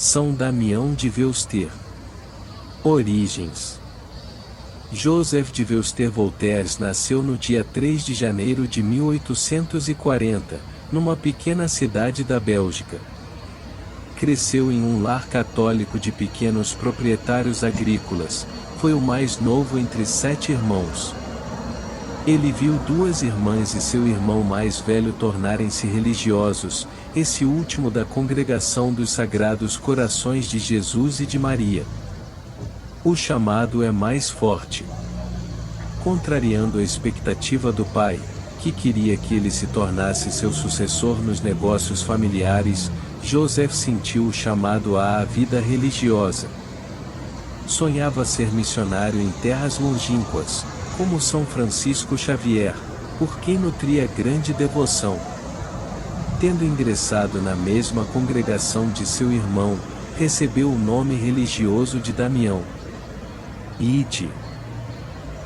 São Damião de Veuster. Origens. Joseph de Veuster-Voltaires nasceu no dia 3 de janeiro de 1840, numa pequena cidade da Bélgica. Cresceu em um lar católico de pequenos proprietários agrícolas, foi o mais novo entre 7 irmãos. Ele viu 2 irmãs e seu irmão mais velho tornarem-se religiosos, esse último da congregação dos Sagrados Corações de Jesus e de Maria. O chamado é mais forte. Contrariando a expectativa do pai, que queria que ele se tornasse seu sucessor nos negócios familiares, Joseph sentiu o chamado à vida religiosa. Sonhava ser missionário em terras longínquas, como São Francisco Xavier, por quem nutria grande devoção. Tendo ingressado na mesma congregação de seu irmão, recebeu o nome religioso de Damião.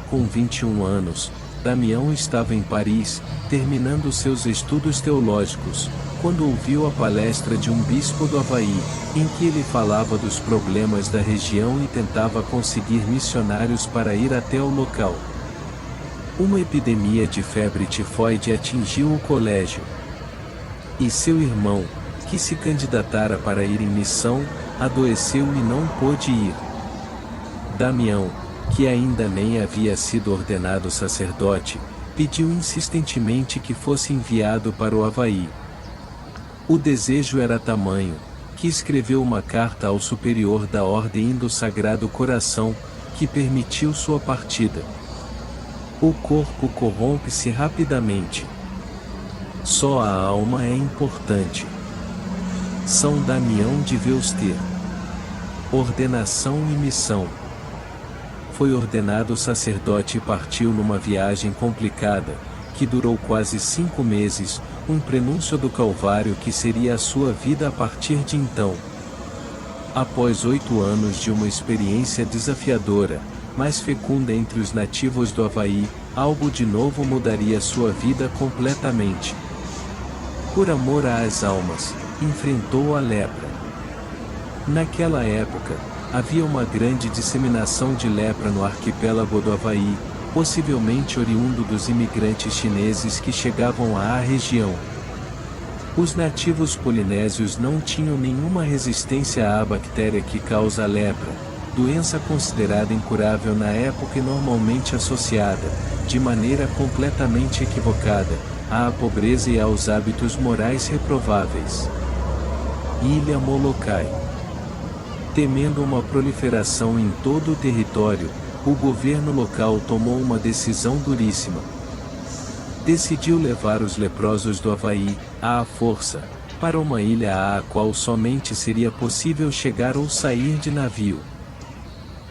Com 21 anos, Damião estava em Paris, terminando seus estudos teológicos, quando ouviu a palestra de um bispo do Havaí, em que ele falava dos problemas da região e tentava conseguir missionários para ir até o local. Uma epidemia de febre tifoide atingiu o colégio. E seu irmão, que se candidatara para ir em missão, adoeceu e não pôde ir. Damião, que ainda nem havia sido ordenado sacerdote, pediu insistentemente que fosse enviado para o Havaí. O desejo era tamanho, que escreveu uma carta ao superior da Ordem do Sagrado Coração, que permitiu sua partida. O corpo corrompe-se rapidamente. Só a alma é importante. São Damião de Veuster. Ordenação e missão. Foi ordenado sacerdote e partiu numa viagem complicada, que durou quase 5 meses, um prenúncio do Calvário que seria a sua vida a partir de então. Após 8 anos de uma experiência desafiadora, mas fecunda entre os nativos do Havaí, algo de novo mudaria sua vida completamente. Por amor às almas, enfrentou a lepra. Naquela época, havia uma grande disseminação de lepra no arquipélago do Havaí, possivelmente oriundo dos imigrantes chineses que chegavam à região. Os nativos polinésios não tinham nenhuma resistência à bactéria que causa a lepra, doença considerada incurável na época e normalmente associada, de maneira completamente equivocada, à pobreza e aos hábitos morais reprováveis. Ilha Molokai. Temendo uma proliferação em todo o território, o governo local tomou uma decisão duríssima. Decidiu levar os leprosos do Havaí, à força, para uma ilha à qual somente seria possível chegar ou sair de navio.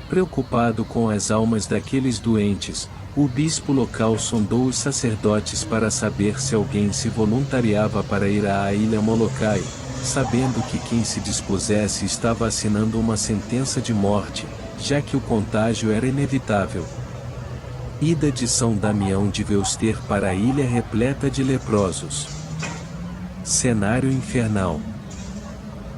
Preocupado com as almas daqueles doentes, o bispo local sondou os sacerdotes para saber se alguém se voluntariava para ir à ilha Molokai, sabendo que quem se dispusesse estava assinando uma sentença de morte, já que o contágio era inevitável. Ida de São Damião de Veuster para a ilha repleta de leprosos. Cenário infernal.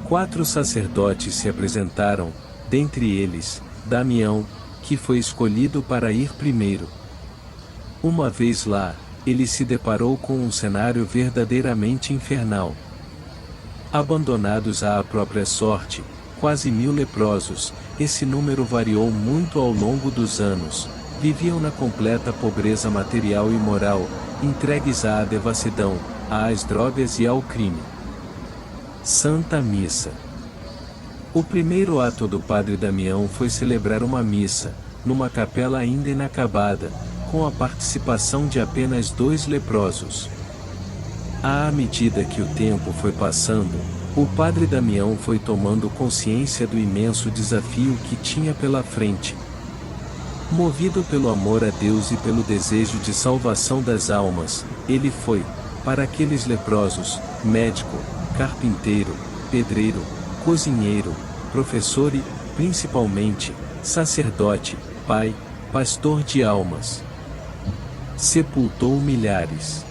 4 sacerdotes se apresentaram, dentre eles, Damião, que foi escolhido para ir primeiro. Uma vez lá, ele se deparou com um cenário verdadeiramente infernal. Abandonados à própria sorte, quase 1000 leprosos, esse número variou muito ao longo dos anos, viviam na completa pobreza material e moral, entregues à devassidão, às drogas e ao crime. Santa Missa. O primeiro ato do padre Damião foi celebrar uma missa, numa capela ainda inacabada, com a participação de apenas 2 leprosos. À medida que o tempo foi passando, o padre Damião foi tomando consciência do imenso desafio que tinha pela frente. Movido pelo amor a Deus e pelo desejo de salvação das almas, ele foi, para aqueles leprosos, médico, carpinteiro, pedreiro, cozinheiro, professor e, principalmente, sacerdote, pai, pastor de almas. Sepultou milhares.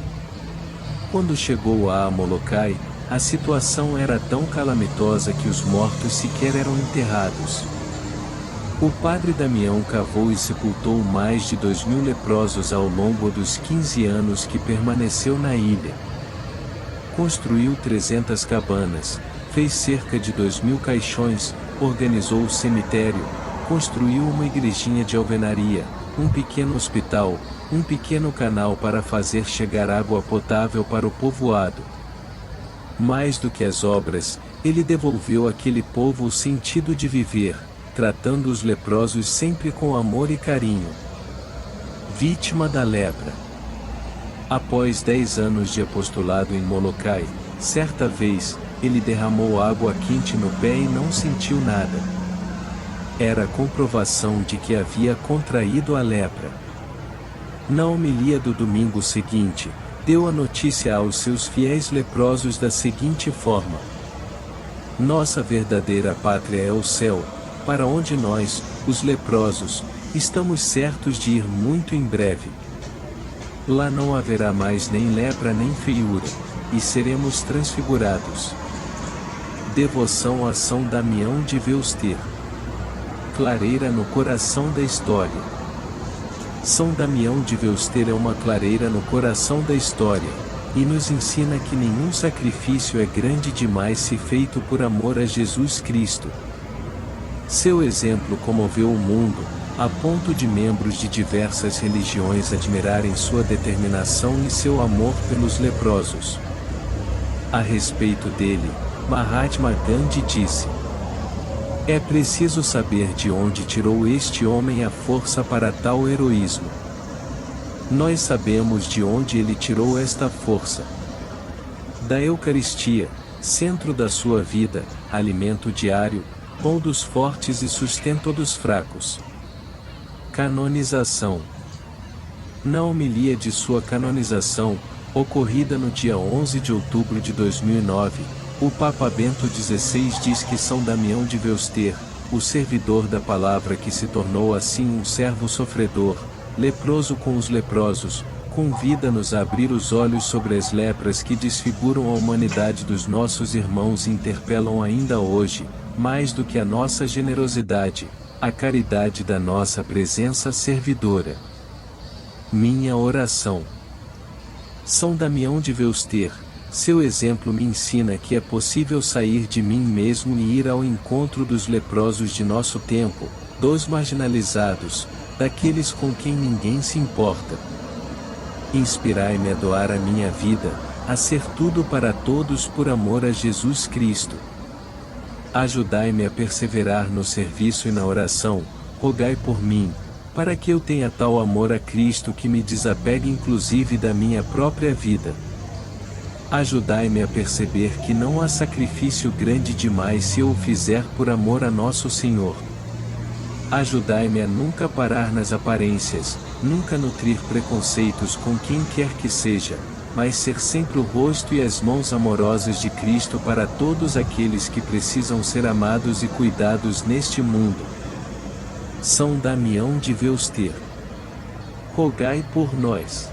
Quando chegou a Molokai, A situação era tão calamitosa que os mortos sequer eram enterrados. O padre Damião cavou e sepultou mais de 2.000 leprosos ao longo dos 15 anos que permaneceu na ilha. Construiu 300 cabanas, fez cerca de 2.000 caixões, organizou o cemitério, construiu uma igrejinha de alvenaria, um pequeno hospital, um pequeno canal para fazer chegar água potável para o povoado. Mais do que as obras, ele devolveu àquele povo o sentido de viver, tratando os leprosos sempre com amor e carinho. Vítima da lepra. Após 10 anos de apostolado em Molokai, certa vez, ele derramou água quente no pé e não sentiu nada. Era a comprovação de que havia contraído a lepra. Na homilia do domingo seguinte, deu a notícia aos seus fiéis leprosos da seguinte forma: nossa verdadeira pátria é o céu, para onde nós, os leprosos, estamos certos de ir muito em breve. Lá não haverá mais nem lepra nem feiura, e seremos transfigurados. Devoção a São Damião de Veuster. Clareira no coração da história. São Damião de Veuster é uma clareira no coração da história, e nos ensina que nenhum sacrifício é grande demais se feito por amor a Jesus Cristo. Seu exemplo comoveu o mundo, a ponto de membros de diversas religiões admirarem sua determinação e seu amor pelos leprosos. A respeito dele, Mahatma Gandhi disse: é preciso saber de onde tirou este homem a força para tal heroísmo. Nós sabemos de onde ele tirou esta força. Da Eucaristia, centro da sua vida, alimento diário, pão dos fortes e sustento dos fracos. Canonização. Na homilia de sua canonização, ocorrida no dia 11 de outubro de 2009, o Papa Bento XVI diz que São Damião de Veuster, o servidor da palavra que se tornou assim um servo sofredor, leproso com os leprosos, convida-nos a abrir os olhos sobre as lepras que desfiguram a humanidade dos nossos irmãos e interpelam ainda hoje, mais do que a nossa generosidade, a caridade da nossa presença servidora. Minha oração. São Damião de Veuster, seu exemplo me ensina que é possível sair de mim mesmo e ir ao encontro dos leprosos de nosso tempo, dos marginalizados, daqueles com quem ninguém se importa. Inspirai-me a doar a minha vida, a ser tudo para todos por amor a Jesus Cristo. Ajudai-me a perseverar no serviço e na oração, rogai por mim, para que eu tenha tal amor a Cristo que me desapegue inclusive da minha própria vida. Ajudai-me a perceber que não há sacrifício grande demais se eu o fizer por amor a nosso Senhor. Ajudai-me a nunca parar nas aparências, nunca nutrir preconceitos com quem quer que seja, mas ser sempre o rosto e as mãos amorosas de Cristo para todos aqueles que precisam ser amados e cuidados neste mundo. São Damião de Veuster. Rogai por nós.